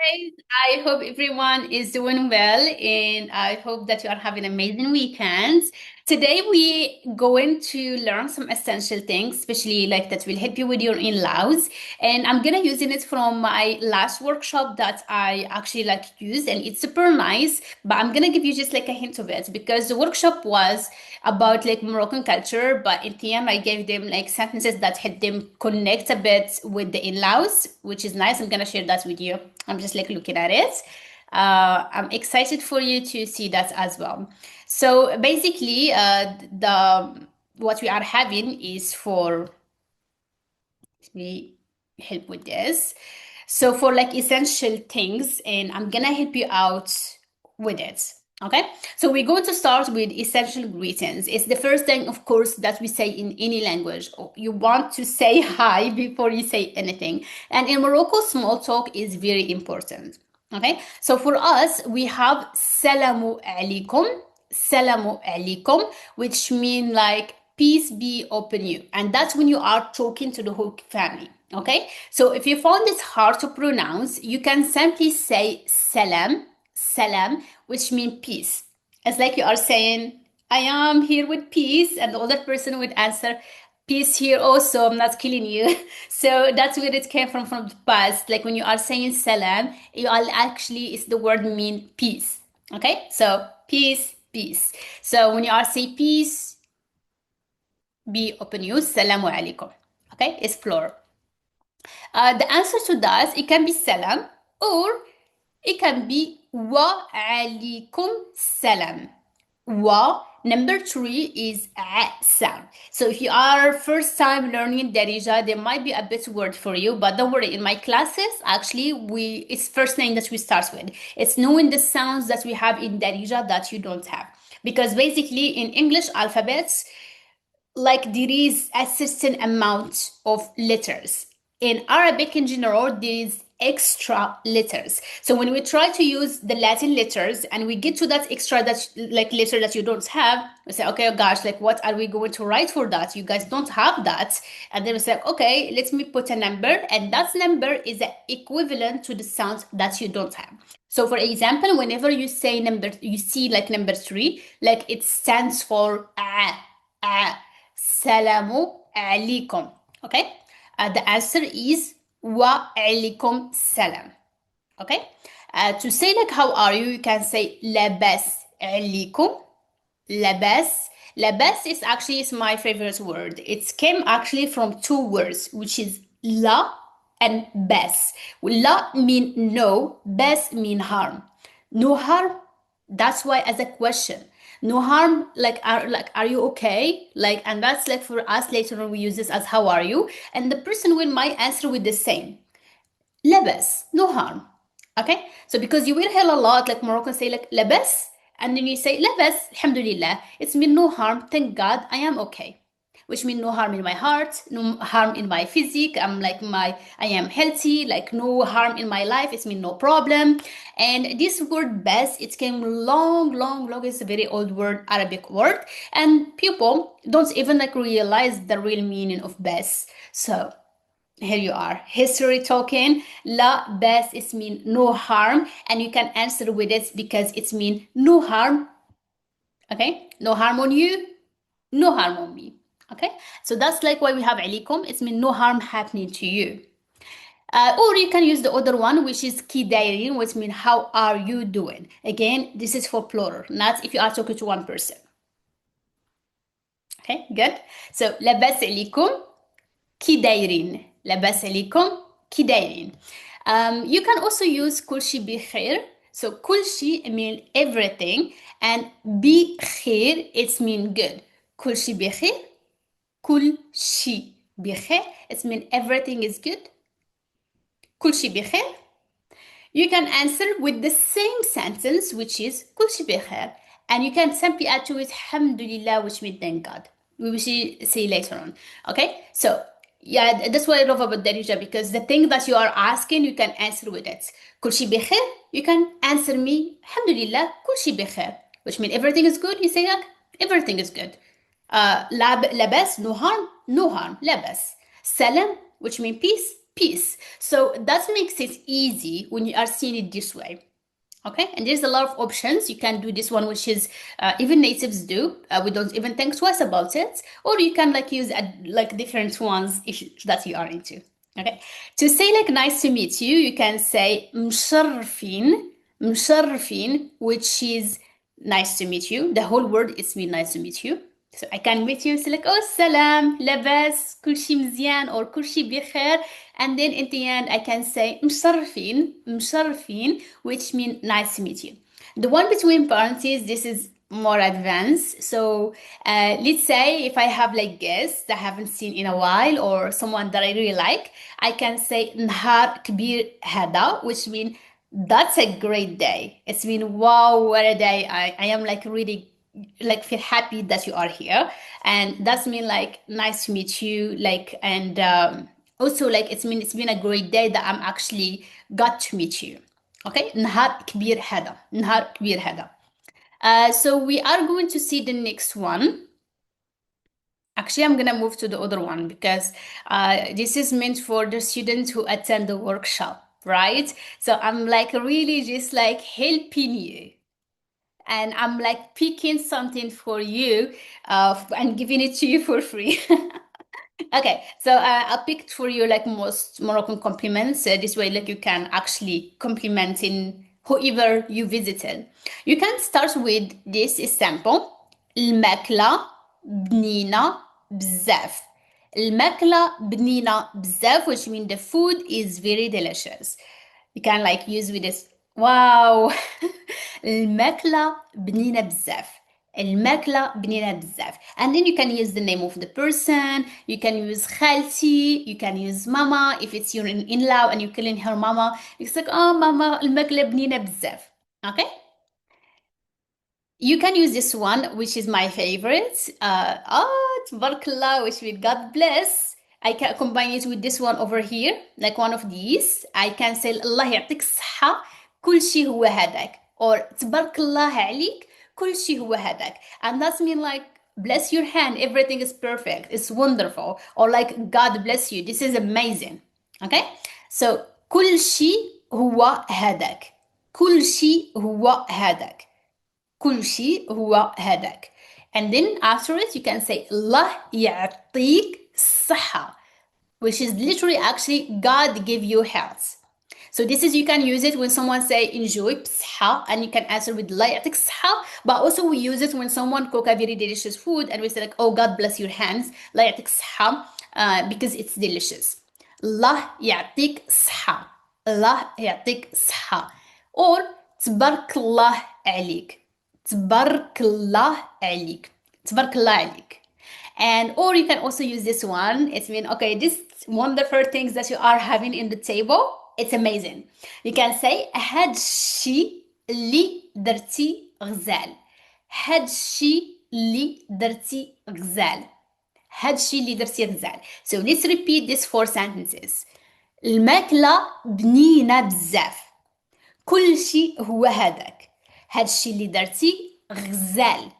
Guys, I hope everyone is doing well and I hope that you are having amazing weekends. Today we going to learn some essential things, especially like that will help you with your in-laws. And I'm gonna using it from my last workshop that I actually like used and it's super nice. But I'm gonna give you just like a hint of it because the workshop was about like Moroccan culture, but in the end I gave them like sentences that help them connect a bit with the in-laws, which is nice. I'm gonna share that with you. I'm just like looking at it. I'm excited for you to see that as well. So basically, the what we are having is for me help with this. So for like essential things, and I'm gonna help you out with it. Okay, so we're going to start with essential greetings. It's the first thing, of course, that we say in any language. You want to say hi before you say anything. And in Morocco, small talk is very important. Okay, so for us, we have salamu alaikum, which mean like peace be upon you. And that's when you are talking to the whole family. Okay, so if you found it hard to pronounce, you can simply say salam, which means peace. It's like you are saying, I am here with peace, and the other person would answer, peace here also, I'm not killing you. So that's where it came from the past. Like when you are saying salam, you are actually, it's the word mean peace. Okay, so peace. So when you are say peace, be open you, salamu alaikum. Okay, it's plural. The answer to that, it can be salam or it can be wa alaikum salam. Wa, number three is a sound. So if you are first time learning Darija, there might be a bit word for you, but don't worry. In my classes, actually, it's first thing that we start with. It's knowing the sounds that we have in Darija that you don't have. Because basically in English alphabets, like there is a certain amount of letters. In Arabic in general, there is extra letters. So when we try to use the Latin letters and we get to that extra that like letter that you don't have, we say, okay, oh gosh, like what are we going to write for that? You guys don't have that. And then we say, okay, let me put a number, and that number is equivalent to the sound that you don't have. So for example, whenever you say number, you see like number three, like it stands for Salamu alaikum. Okay? The answer is wa alaikum salam. Okay? To say like how are you, you can say labas alaikum. Labas. Labas is actually is my favorite word. It came actually from two words, which is la and bas. La mean no, bas mean harm. No harm. That's why as a question. No harm, are you okay? Like, and that's like for us later on we use this as how are you? And the person will might answer with the same. Labas, no harm. Okay? So because you will hear a lot, like Moroccans say like labas, and then you say labas, alhamdulillah. It's mean no harm, thank God, I am okay. Which means no harm in my heart, no harm in my physique. I am healthy, like no harm in my life. It's mean no problem. And this word best, it came long. It's a very old word, Arabic word. And people don't even like realize the real meaning of best. So here you are, history talking. La bas is mean no harm, and you can answer with it because it's mean no harm. Okay, no harm on you, no harm on me. Okay, so that's like why we have alaikum. It's mean no harm happening to you. Or you can use the other one, which is ki dairin, which means how are you doing. Again, this is for plural, not if you are talking to one person. Okay, good. So labas alaikum ki dairin. Labas alaikum ki dairin. You can also use kulshi bikhair. So kulshi mean everything, and bikhair it's mean good. Kulshi bikhair, kulshi bikhair. It's mean everything is good. Kulshi bikhair. You can answer with the same sentence, which is kulshi bikhair, and you can simply add to it alhamdulillah, which means thank God. We will see later on. Okay, so yeah, that's what I love about Darija, because the thing that you are asking, you can answer with it. Kulshi bikhair, you can answer me alhamdulillah, kulshi bikhair, which means everything is good. You say like everything is good. Labas, no harm, labas. Salam, which means peace. peace. So that makes it easy when you are seeing it this way. Okay, and there's a lot of options. You can do this one, which is even natives do. We don't even think twice about it. Or you can like use like different ones that you are into. Okay, to say like nice to meet you, you can say مشرفين, مشرفين, which is nice to meet you. The whole word is mean nice to meet you. So I can meet you, say like, oh, salam, labas, كل شيء مزيان, or كل شيء بخير. And then in the end, I can say مشرفين, مشرفين, which means nice to meet you. The one between parentheses, this is more advanced. So let's say if I have like guests that I haven't seen in a while or someone that I really like, I can say نهار كبير هذا, which means that's a great day. It's been wow, what a day. I am like really like feel happy that you are here, and that's mean like nice to meet you, like, and also like it's been a great day that I'm actually got to meet you. Okay, نهار كبير هذا, نهار كبير هذا. So we are going to see the next one. Actually, I'm gonna move to the other one because this is meant for the students who attend the workshop, right? So I'm like really just like helping you, and I'm like picking something for you and giving it to you for free. Okay, so I picked for you like most Moroccan compliments. This way, like you can actually compliment in whoever you visited. You can start with this example. الماكلة بنينة بزاف. الماكلة بنينة بزاف, which means the food is very delicious. You can like use with this. Wow. الماكلة بنينة بزاف. الماكلة بنينة بزاف. And then you can use the name of the person. You can use خالتي. You can use mama. If it's your in-law and you're calling her mama, it's like, oh, mama, الماكلة بنينة بزاف. Okay? You can use this one, which is my favorite. Tabarakallah, which means God bless. I can combine it with this one over here, like one of these. I can say الله يعطيك الصحة, كل شيء هو هذاك. Or تبارك الله عليك, كل شيء هو هذاك. And that's mean like, bless your hand, everything is perfect, it's wonderful. Or like, God bless you, this is amazing. Okay? So, كل شيء هو هذاك. كل شيء هو هذاك. كل شيء هو هذاك. And then after it, you can say الله يعطيك الصحة, which is literally actually God give you health. So this is, you can use it when someone say enjoy بصحة, and you can answer with الله يعطيك الصحة. But also we use it when someone cook a very delicious food and we say like, oh, God bless your hands, الله يعطيك الصحة, because it's delicious. الله يعطيك الصحة, الله يعطيك الصحة. Or تبارك الله عليك, تبارك الله عليك, تبارك الله عليك. And or you can also use this one. It's mean, okay, these wonderful things that you are having in the table, it's amazing. You can say هاد الشي اللي درتي غزال. هاد الشي اللي درتي غزال. هاد الشي اللي درتي غزال. So let's repeat these 4 sentences. الماكلة بنينة بزاف. كل شيء هو هذاك. هاد الشي اللي درتي غزال.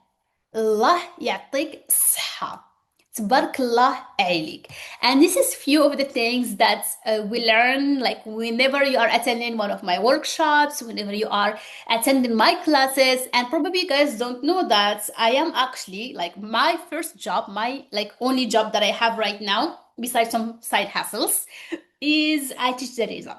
الله يعطيك الصحة. تبارك الله عليك. And this is few of the things that we learn like whenever you are attending one of my workshops, whenever you are attending my classes. And probably you guys don't know that I am actually like my first job, my like only job that I have right now, besides some side hustles, is I teach Darija.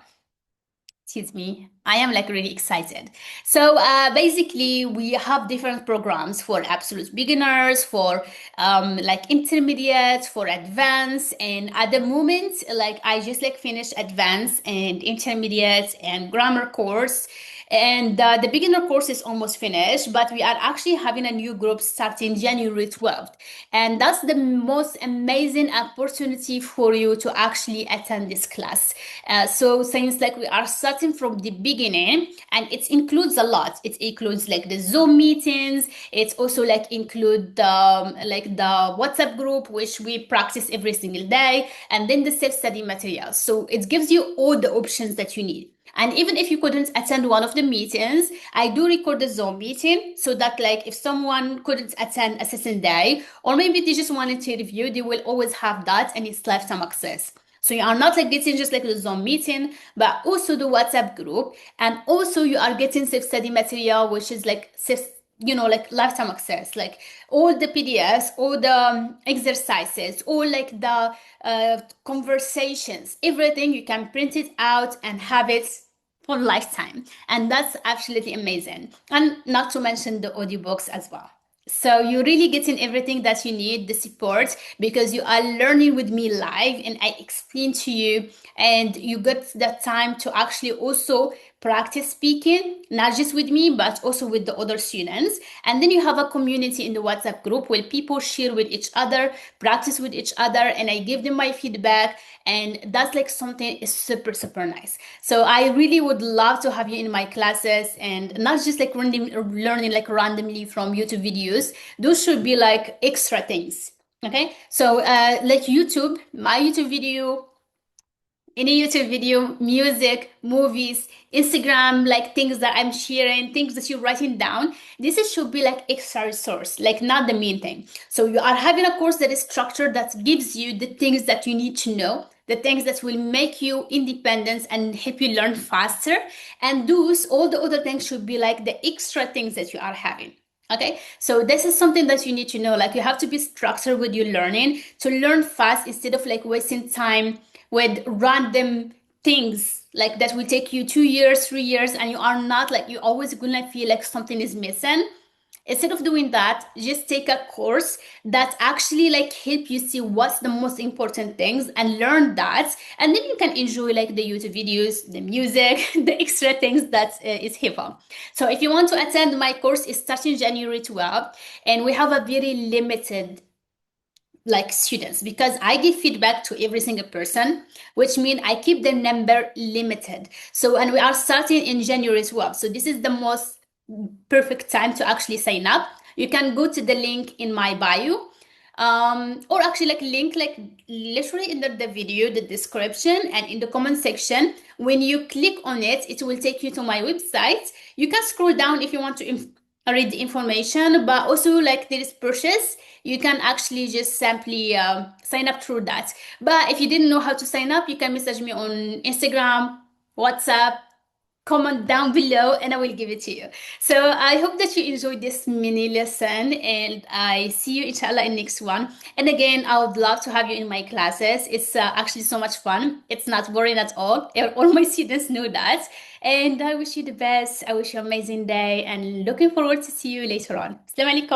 Excuse me, I am like really excited. So basically we have different programs for absolute beginners, for like intermediate, for advanced, and at the moment like I just like finished advanced and intermediate and grammar course, and the beginner course is almost finished, but we are actually having a new group starting January 12th, and that's the most amazing opportunity for you to actually attend this class. So since like we are starting from the beginning, and it includes a lot. It includes like the Zoom meetings. It's also like include like the WhatsApp group, which we practice every single day, and then the self-study materials. So it gives you all the options that you need. And even if you couldn't attend one of the meetings, I do record the Zoom meeting so that like if someone couldn't attend a certain day, or maybe they just wanted to review, they will always have that and it's lifetime access. So you are not like getting just like the Zoom meeting, but also the WhatsApp group, and also you are getting self-study material, which is like like lifetime access, like all the PDFs, all the exercises, all like the conversations, everything. You can print it out and have it for lifetime, and that's absolutely amazing. And not to mention the audiobooks as well. So you're really getting everything that you need, the support, because you are learning with me live and I explain to you, and you get that time to actually also practice speaking, not just with me, but also with the other students. And then you have a community in the WhatsApp group where people share with each other, practice with each other, and I give them my feedback. And that's like something is super, super nice. So I really would love to have you in my classes, and not just like learning like randomly from YouTube videos. Those should be like extra things. Okay. So like YouTube, my YouTube video, any YouTube video, music, movies, Instagram, like things that I'm sharing, things that you're writing down. Should be like extra resource, like not the main thing. So you are having a course that is structured, that gives you the things that you need to know, the things that will make you independent and help you learn faster. And those, all the other things should be like the extra things that you are having. Okay, so this is something that you need to know. Like you have to be structured with your learning to learn fast, instead of like wasting time with random things like that will take you 2 years, 3 years, and you are not like, you always gonna feel like something is missing. Instead of doing that, just take a course that actually like help you see what's the most important things and learn that, and then you can enjoy like the YouTube videos, the music, the extra things that is helpful. So if you want to attend my course, is starting January 12th, and we have a very limited like students, because I give feedback to every single person, which means I keep the number limited. So, and we are starting in January as well. So this is the most perfect time to actually sign up. You can go to the link in my bio, or actually like link like literally in the video, the description, and in the comment section. When you click on it, it will take you to my website. You can scroll down if you want to read the information, but also like there is purchase. You can actually just simply sign up through that. But if you didn't know how to sign up, you can message me on Instagram, WhatsApp, comment down below, and I will give it to you. So I hope that you enjoyed this mini lesson, and I see you inshallah in next one. And again, I would love to have you in my classes. It's actually so much fun. It's not boring at all. All my students know that. And I wish you the best. I wish you an amazing day, and looking forward to see you later on. Assalamu alaikum.